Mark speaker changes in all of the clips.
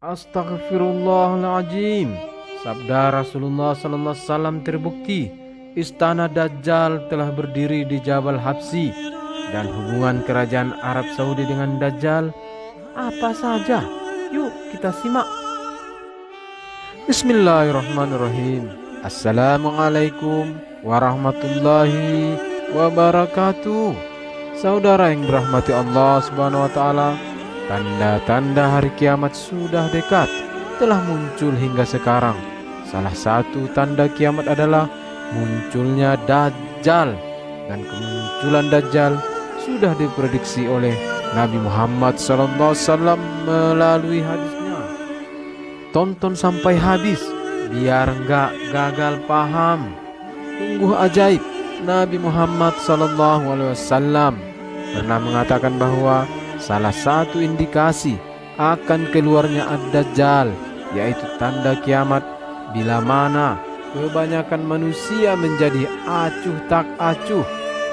Speaker 1: Astaghfirullahaladzim. Sabda Rasulullah sallallahu alaihi wasallam terbukti. Istana Dajjal telah berdiri di Jabal Habsi, dan hubungan kerajaan Arab Saudi dengan Dajjal apa saja? Yuk kita simak. Bismillahirrahmanirrahim. Assalamualaikum warahmatullahi wabarakatuh. Saudara yang dirahmati Allah Subhanahu wa taala, tanda-tanda hari kiamat sudah dekat, telah muncul hingga sekarang. Salah satu tanda kiamat adalah munculnya Dajjal, dan kemunculan Dajjal sudah diprediksi oleh Nabi Muhammad SAW melalui hadisnya. Tonton sampai habis biar nggak gagal paham. Sungguh ajaib, Nabi Muhammad SAW pernah mengatakan bahwa salah satu indikasi akan keluarnya Ad-Dajjal yaitu tanda kiamat bila mana kebanyakan manusia menjadi acuh tak acuh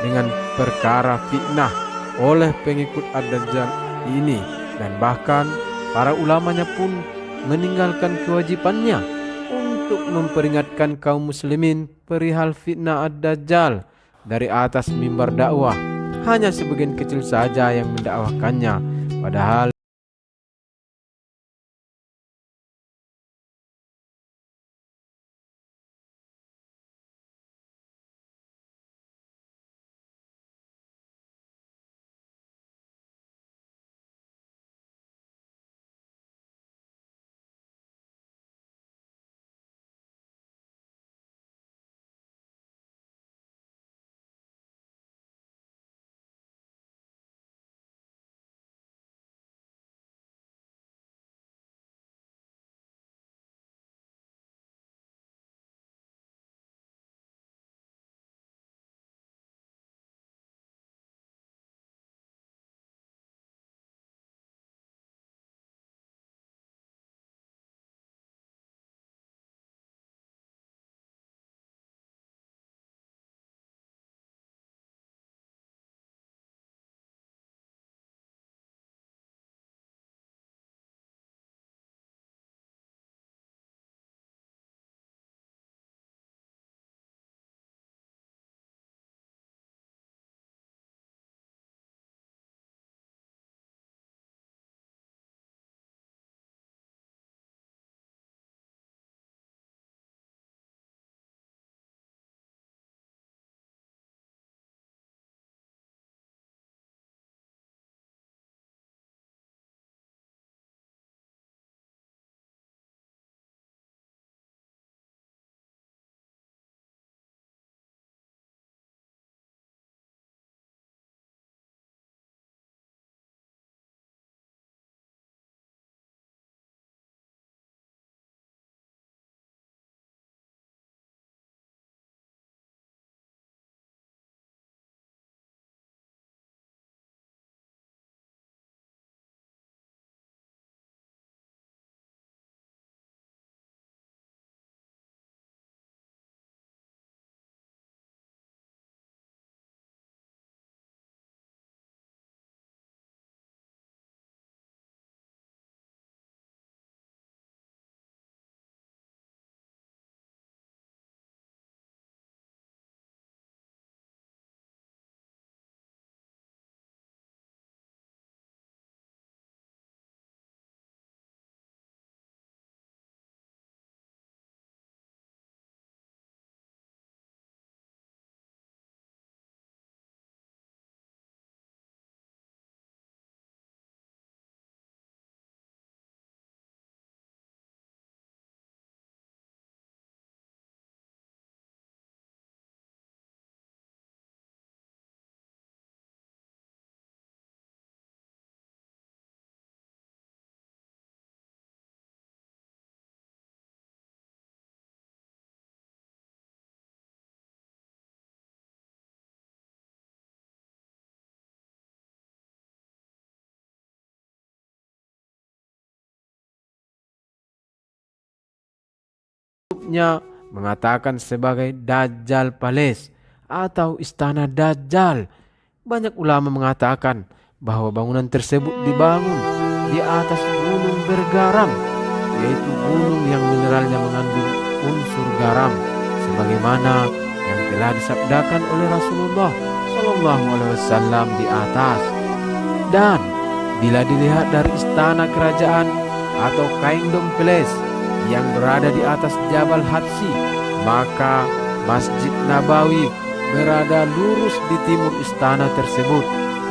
Speaker 1: dengan perkara fitnah oleh pengikut Ad-Dajjal ini, dan bahkan para ulamanya pun meninggalkan kewajibannya untuk memperingatkan kaum muslimin perihal fitnah Ad-Dajjal dari atas mimbar dakwah. Hanya sebagian kecil saja yang mendakwahkannya, padahal mengatakan sebagai Dajjal Palace atau Istana Dajjal. Banyak ulama mengatakan bahwa bangunan tersebut dibangun di atas gunung bergaram yaitu gunung yang mineralnya mengandung unsur garam, sebagaimana yang telah disabdakan oleh Rasulullah Shallallahu Alaihi Wasallam di atas. Dan bila dilihat dari istana kerajaan atau Kingdom Palace yang berada di atas Jabal Habsi, maka Masjid Nabawi berada lurus di timur istana tersebut.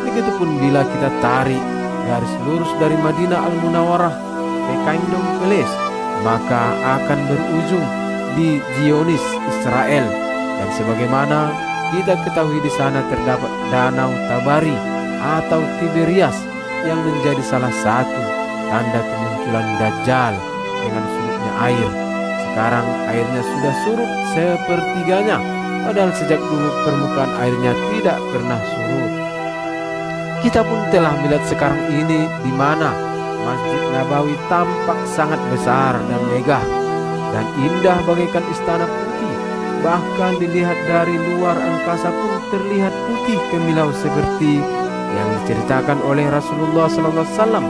Speaker 1: Begitupun bila kita tarik garis lurus dari Madinah Al-Munawwarah ke Kingdom Palace, maka akan berujung di Zionis, Israel. Dan sebagaimana kita ketahui di sana terdapat Danau Tabari atau Tiberias yang menjadi salah satu tanda kemunculan Dajjal dengan surutnya air. Sekarang airnya sudah surut sepertiganya, padahal sejak dulu permukaan airnya tidak pernah surut. Kita pun telah melihat sekarang ini di mana Masjid Nabawi tampak sangat besar dan megah dan indah bagaikan istana putih. Bahkan dilihat dari luar angkasa pun terlihat putih kemilau seperti yang diceritakan oleh Rasulullah SAW.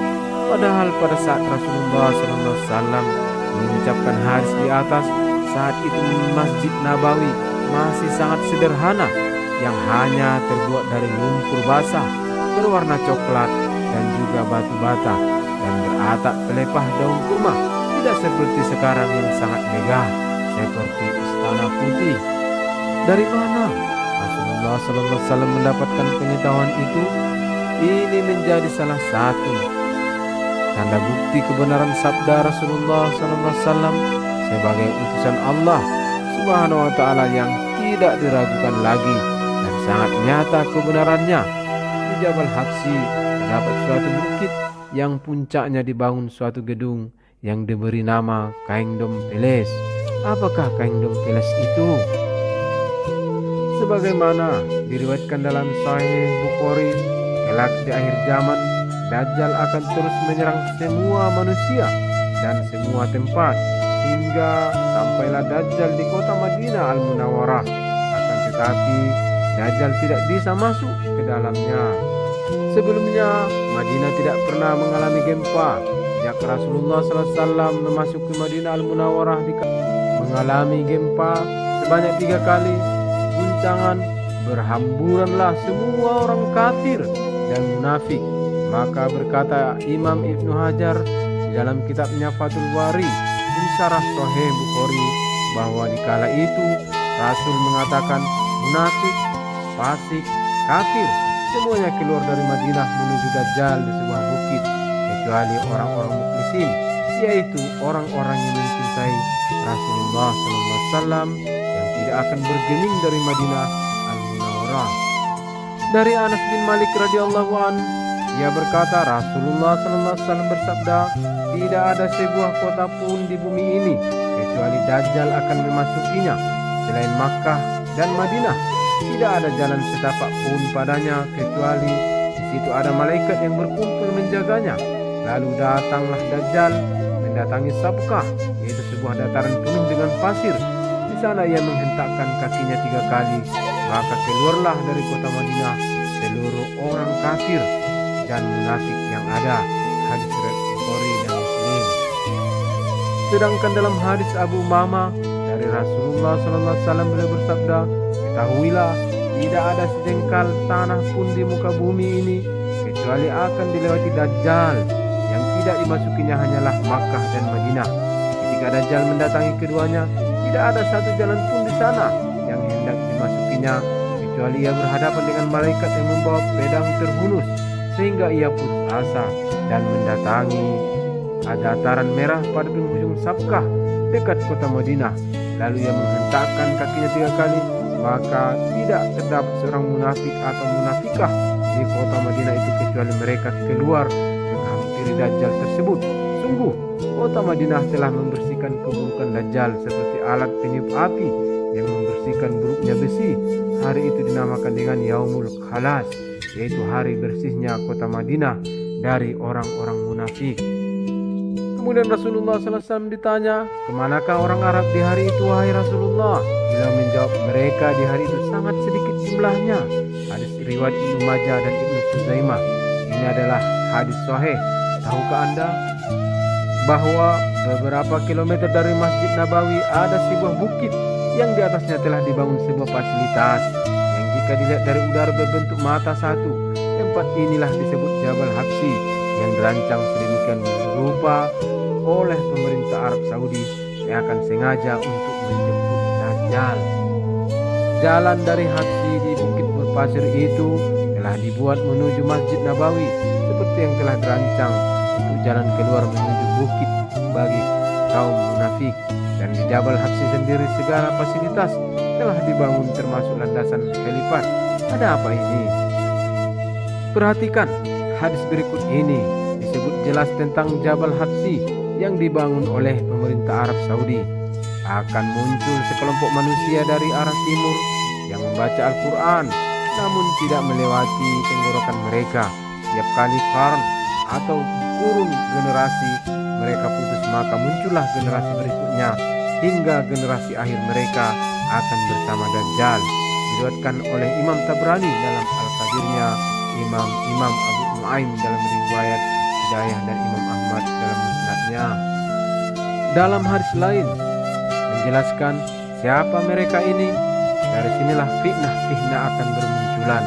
Speaker 1: Padahal pada saat Rasulullah SAW mengucapkan hadis di atas, saat itu Masjid Nabawi masih sangat sederhana, yang hanya terbuat dari lumpur basah berwarna coklat dan juga batu bata dan beratap pelepah daun kurma. Tidak seperti sekarang yang sangat megah seperti istana putih. Dari mana Rasulullah SAW mendapatkan pengetahuan itu? Ini menjadi salah satu tanda bukti kebenaran sabda Rasulullah SAW sebagai utusan Allah Subhanahu wa Ta'ala yang tidak diragukan lagi dan sangat nyata kebenarannya. Di Jabal Habsi terdapat suatu bukit yang puncaknya dibangun suatu gedung yang diberi nama Kingdom Palace. Apakah Kingdom Palace itu? Sebagaimana diriwayatkan dalam Sahih Bukhari, kelak di akhir zaman Dajjal akan terus menyerang semua manusia dan semua tempat hingga sampailah Dajjal di kota Madinah Al-Munawwarah. Akan tetapi Dajjal tidak bisa masuk ke dalamnya. Sebelumnya Madinah tidak pernah mengalami gempa. Sejak Rasulullah SAW memasuki Madinah Al-Munawwarah mengalami gempa sebanyak 3 kali. Guncangan, berhamburanlah semua orang kafir dan munafik. Maka berkata Imam Ibnu Hajar di dalam kitabnya Fathul Bari Syarah Sahih Bukhari bahwa dikala itu Rasul mengatakan munafik, fasik, kafir semuanya keluar dari Madinah menuju Dajjal di sebuah bukit, kecuali orang-orang muklisin, yaitu orang-orang yang mencintai Rasulullah SAW yang tidak akan bergeming dari Madinah Al-Munawwarah. Dari Anas bin Malik radhiyallahu anhu, ia berkata Rasulullah SAW bersabda, tidak ada sebuah kota pun di bumi ini kecuali Dajjal akan memasukinya. Selain Makkah dan Madinah, tidak ada jalan setapak pun padanya kecuali di situ ada malaikat yang berkumpul menjaganya. Lalu datanglah Dajjal mendatangi Sabkah, yaitu sebuah dataran penuh dengan pasir. Di sana ia menghentakkan kakinya 3 kali, maka keluarlah dari kota Madinah seluruh orang kafir dan munafik yang ada. Hadis riwayat Bukhari dan Muslim. Sedangkan dalam hadis Abu Umamah dari Rasulullah SAW beliau bersabda, ketahuilah tidak ada sejengkal tanah pun di muka bumi ini kecuali akan dilewati Dajjal. Yang tidak dimasukinya hanyalah Makkah dan Madinah. Ketika Dajjal mendatangi keduanya, tidak ada satu jalan pun di sana yang hendak dimasukinya kecuali ia berhadapan dengan malaikat yang membawa pedang terhunus, sehingga ia putus asa dan mendatangi dataran merah pada penghujung Sabkah dekat kota Madinah. Lalu ia menghentakkan kakinya 3 kali, maka tidak terdapat seorang munafik atau munafikah di kota Madinah itu kecuali mereka keluar menghampiri Dajjal tersebut. Sungguh kota Madinah telah membersihkan keburukan Dajjal seperti alat peniup api yang membersihkan buruknya besi. Hari itu dinamakan dengan Yaumul Khalas, yaitu hari bersihnya kota Madinah dari orang-orang munafik. Kemudian Rasulullah SAW ditanya, kemanakah orang Arab di hari itu wahai Rasulullah? Beliau menjawab, mereka di hari itu sangat sedikit jumlahnya. Hadis riwayat Ibnu Majah dan Ibnu Khuzaimah. Ini adalah hadis sahih. Tahukah Anda bahwa Beberapa kilometer dari Masjid Nabawi ada sebuah bukit yang di atasnya telah dibangun sebuah fasilitas yang jika dilihat dari udara berbentuk mata satu. Tempat inilah disebut Jabal Habsi yang dirancang sedemikian rupa oleh pemerintah Arab Saudi yang akan sengaja untuk menjemput Dajjal. Jalan dari Habsi di bukit berpasir itu telah dibuat menuju Masjid Nabawi seperti yang telah dirancang untuk jalan keluar menuju bukit bagi kaum munafik. Dan di Jabal Habsi sendiri segala fasilitas telah dibangun termasuk landasan helipad. Ada apa ini? Perhatikan hadis berikut ini disebut jelas tentang Jabal Habsi yang dibangun oleh pemerintah Arab Saudi. Akan muncul sekelompok manusia dari arah timur yang membaca Al-Quran namun tidak melewati tenggorokan mereka. Tiap kali qarn atau kurun generasi mereka putus, maka muncullah generasi berikutnya hingga generasi akhir mereka akan bersama Dajjal. Diriwayatkan oleh Imam Tabrani dalam Al-Kabirnya, Imam Abu Nuaim dalam riwayat Hidayah, dan Imam Ahmad dalam musnadnya. Dalam hadis lain menjelaskan siapa mereka ini. Dari sinilah fitnah akan bermunculan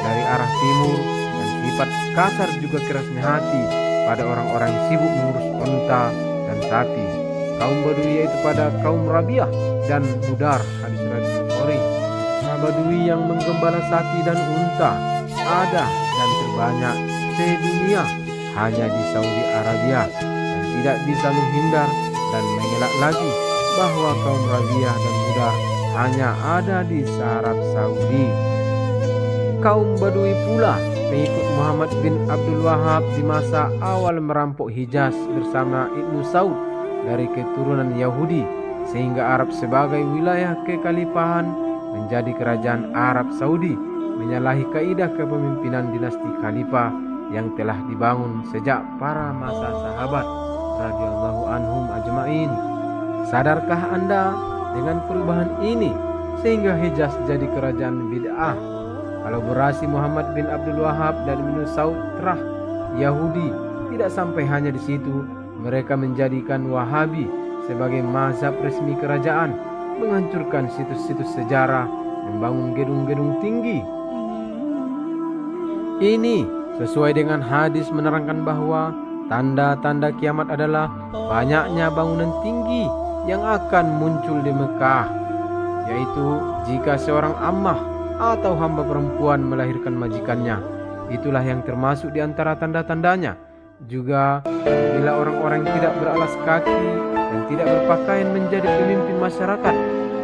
Speaker 1: dari arah timur, dan sifat kasar juga kerasnya hati pada orang-orang yang sibuk mengurus unta dan sapi. Kaum Badui yaitu pada kaum Rabiah dan Mudar, hadis riwayat Bukhari. Badui yang menggembala sapi dan unta ada dan terbanyak sedunia hanya di Saudi Arabia, dan tidak bisa menghindar dan mengelak lagi bahwa kaum Rabiah dan Mudar hanya ada di Arab Saudi. Kaum Badui pula pengikut Muhammad bin Abdul Wahab di masa awal merampok Hijaz bersama Ibnu Saud dari keturunan Yahudi, sehingga Arab sebagai wilayah kekhalifahan menjadi kerajaan Arab Saudi, menyalahi kaidah kepemimpinan dinasti khalifah yang telah dibangun sejak para masa sahabat radhiyallahu anhum ajmain. Sadarkah Anda dengan perubahan ini sehingga Hijaz jadi kerajaan bid'ah? Kolaborasi Muhammad bin Abdul Wahab dan Ibnu Saud terah Yahudi tidak sampai hanya di situ. Mereka menjadikan Wahabi sebagai mazhab resmi kerajaan, menghancurkan situs-situs sejarah, membangun gedung-gedung tinggi. Ini sesuai dengan hadis menerangkan bahwa tanda-tanda kiamat adalah banyaknya bangunan tinggi yang akan muncul di Mekah, yaitu jika seorang ammah atau hamba perempuan melahirkan majikannya. Itulah yang termasuk di antara tanda-tandanya. Juga bila orang-orang yang tidak beralas kaki dan tidak berpakaian menjadi pemimpin masyarakat,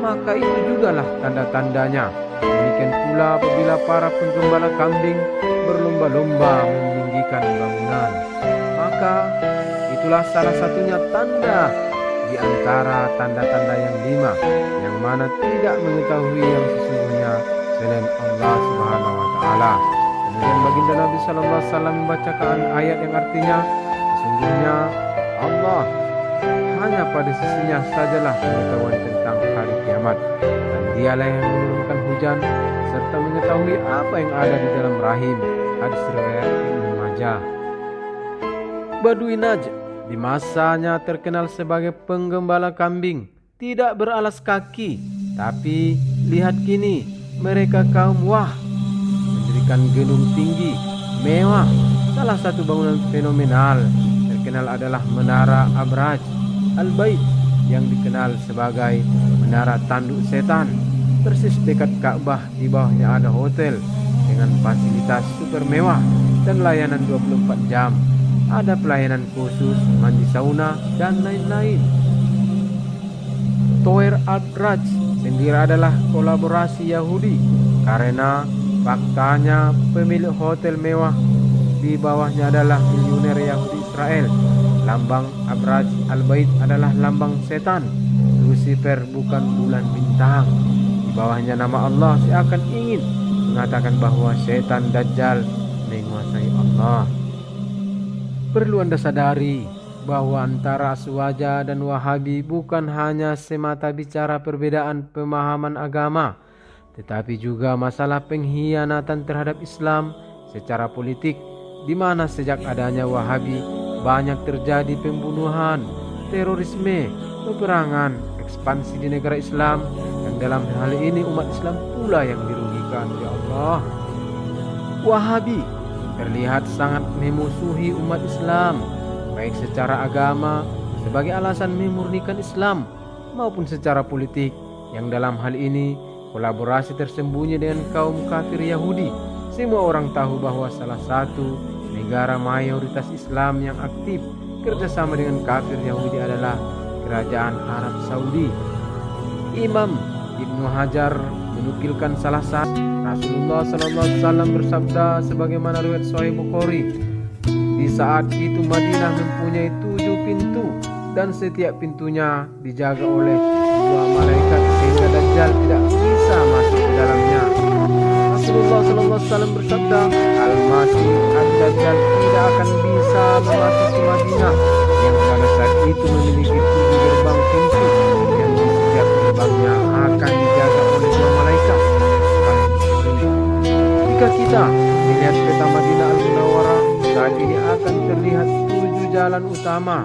Speaker 1: maka itu jugalah tanda-tandanya. Demikian pula apabila para penggembala kambing berlomba-lomba meninggikan bangunan, maka itulah salah satunya tanda di antara tanda-tanda yang 5 yang mana tidak mengetahui yang sesungguhnya selain Allah Subhanahu wa taala. Kemudian baginda Nabi sallallahu alaihi wasallam membacakan ayat yang artinya sesungguhnya Allah hanya pada sisinya sajalah pengetahuan tentang hari kiamat, dan dialah yang menurunkan hujan serta mengetahui apa yang ada di dalam rahim. Hadis riwayat Ibnu Majah. Badui Najd di masanya terkenal sebagai penggembala kambing, tidak beralas kaki, tapi lihat kini mereka kaum Wah mendirikan gedung tinggi mewah. Salah satu bangunan fenomenal terkenal adalah Menara Abraj Al-Bait yang dikenal sebagai Menara Tanduk Setan, persis dekat Ka'bah. Di bawahnya ada hotel dengan fasilitas super mewah dan layanan 24 jam. Ada pelayanan khusus, mandi sauna, dan lain-lain. Tower Al-Braj sendiri adalah kolaborasi Yahudi karena faktanya pemilik hotel mewah di bawahnya adalah miliuner Yahudi Israel. Lambang Abraj Al-Bait adalah lambang setan, Lucifer bukan bulan bintang. Di bawahnya nama Allah seakan ingin mengatakan bahwa setan Dajjal menguasai Allah. Perlu Anda sadari bahwa antara Aswaja dan Wahabi bukan hanya semata bicara perbedaan pemahaman agama, tetapi juga masalah pengkhianatan terhadap Islam secara politik, di mana sejak adanya Wahabi banyak terjadi pembunuhan, terorisme, peperangan, ekspansi di negara Islam, yang dalam hal ini umat Islam pula yang dirugikan. Ya Allah. Wahabi terlihat sangat memusuhi umat Islam, baik secara agama sebagai alasan memurnikan Islam maupun secara politik, yang dalam hal ini kolaborasi tersembunyi dengan kaum kafir Yahudi. Semua orang tahu bahwa salah satu negara mayoritas Islam yang aktif kerjasama dengan kafir Yahudi adalah Kerajaan Arab Saudi. Imam Ibnu Hajar menukilkan salah satu Rasulullah SAW bersabda sebagaimana riwayat Sahih Bukhari, di saat itu Madinah mempunyai 7 pintu dan setiap pintunya dijaga oleh 2 malaikat sehingga Dajjal tidak bisa masuk ke dalamnya. Rasulullah SAW bersabda, Al-Masih Ad-Dajjal tidak akan bisa memasuki Madinah yang pada saat itu memiliki 7 gerbang pintu yang di setiap gerbangnya akan dijaga oleh 2 malaikat. Jika kita melihat peta Madinah Al-Munawwarah, saat ini akan terlihat 7 jalan utama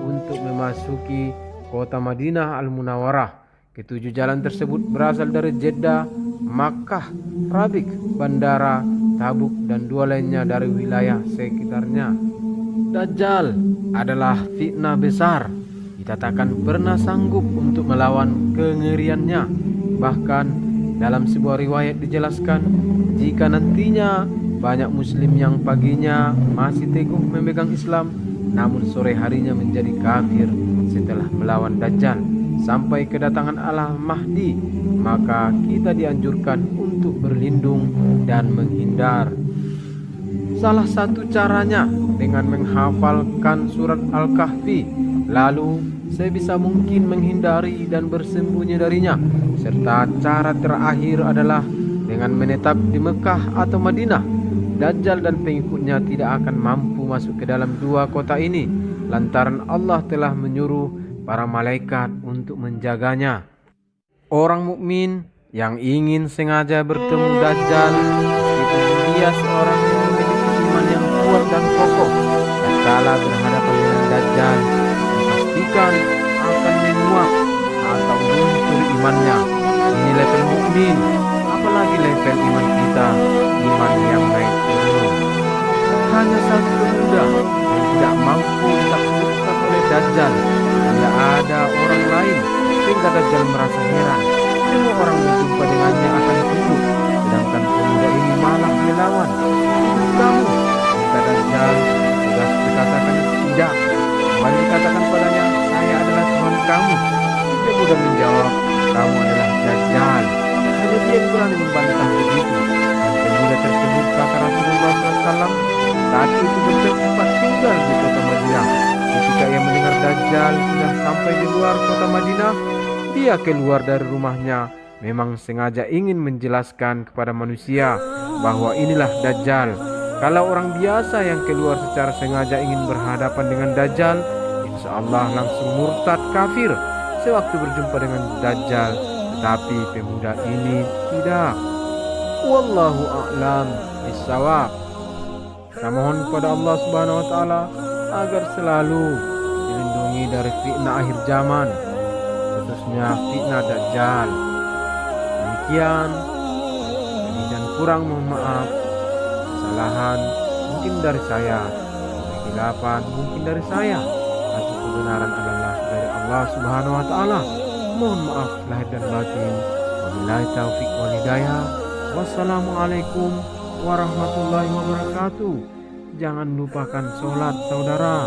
Speaker 1: untuk memasuki kota Madinah Al-Munawwarah. Ketujuh jalan tersebut berasal dari Jeddah, Makkah, Rabik, Bandara, Tabuk, dan 2 lainnya dari wilayah sekitarnya. Dajjal adalah fitnah besar. Kita takkan pernah sanggup untuk melawan kengeriannya. Bahkan dalam sebuah riwayat dijelaskan, jika nantinya banyak muslim yang paginya masih teguh memegang Islam, namun sore harinya menjadi kafir setelah melawan Dajjal sampai kedatangan Al-Mahdi, maka kita dianjurkan untuk berlindung dan menghindar. Salah satu caranya dengan menghafalkan surat Al-Kahfi, lalu sebisa mungkin menghindari dan bersembunyi darinya. Serta cara terakhir adalah dengan menetap di Mekah atau Madinah. Dajjal dan pengikutnya tidak akan mampu masuk ke dalam 2 kota ini lantaran Allah telah menyuruh para malaikat untuk menjaganya. Orang mukmin yang ingin sengaja bertemu Dajjal, meskipun dia seorang yang memiliki iman yang kuat dan kokoh, tatkala berhadapan dengan Dajjal, dipastikan akan menguap atau luntur imannya. Ini level mukmin, apalagi level iman kita, iman yang naik turun. Hanya satu pemuda yang tidak mampu ditaklukkan oleh Dajjal. Tidak ada orang lain, sehingga Dajjal merasa heran. Semua orang berjumpa dengannya akan tunduk, sedangkan pemuda ini malah melawan. Itu kamu, kata Dajjal. Sudah dikatakan tidak. Kembali dikatakan padanya, saya adalah Tuhan kamu. Pemuda menjawab, kamu adalah Dajjal. Hanya dia yang berani membantah begitu. Dan pemuda tersebut, kata Rasulullah SAW, saat itu bertempat tinggal di kota Madinah. Ketika ia mendengar Dajjal sudah sampai di luar kota Madinah, dia keluar dari rumahnya, memang sengaja ingin menjelaskan kepada manusia bahwa inilah Dajjal. Kalau orang biasa yang keluar secara sengaja ingin berhadapan dengan Dajjal, insya Allah langsung murtad kafir sewaktu berjumpa dengan Dajjal. Tetapi pemuda ini tidak. Wallahu a'lam bishawab. Kita mohon kepada Allah Subhanahu wa taala agar selalu dilindungi dari fitnah akhir zaman, khususnya fitnah Dajjal. Demikian, dan kurang mohon maaf, kesalahan mungkin dari saya, kesilapan mungkin dari saya, atau kebenaran adalah dari Allah Subhanahu wa taala. Mohon maaf lahir dan batin. Wabillahi taufiq wal hidayah. Wassalamualaikum warahmatullahi wabarakatuh. Jangan lupakan sholat, saudara.